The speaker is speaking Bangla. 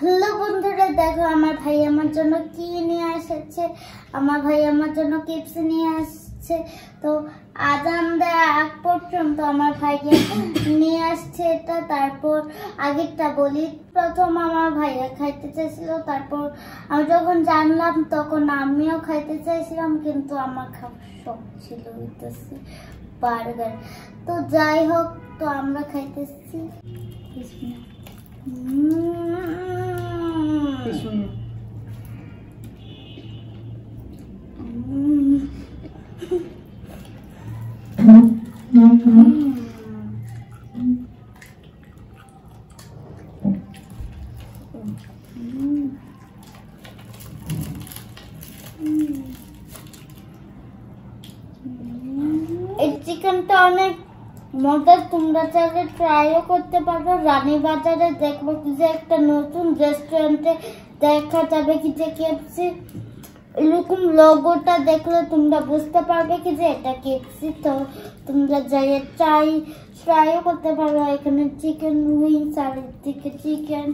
হ্যালো বন্ধুরা, দেখো আমার ভাই আমার জন্য কি নিয়ে এসেছে। আমার ভাই আমার জন্য চিপস নিয়ে আসছে। তো আজান দেওয়া আগ পর্যন্ত আমার ভাইকে নিয়ে আসছে এটা। তারপর আগেরটা বলি, প্রথম আমার ভাইয়া খাইতে চাইছিল, তারপর আমি যখন জানলাম তখন আমিও খাইতে চাইছিলাম, কিন্তু আমার খাওয়ার শখ ছিল হইতেছে বার্গার। তো যাই হোক, তো আমরা খাইতেছি। এই চিকেনটা অনেক মজার, তোমরা চাইলে ট্রাইও করতে পারো। রানীবাজারে দেখবো কি যে একটা নতুন রেস্টুরেন্টে দেখা যাবে কি যে কেএফসি, এরকম লোগোটা দেখলে তোমরা বুঝতে পারবে কি যে এটা কেএফসি। তো তোমরা যাই ট্রাইও করতে পারো। এখানে চিকেন উইংস আর এদিকে চিকেন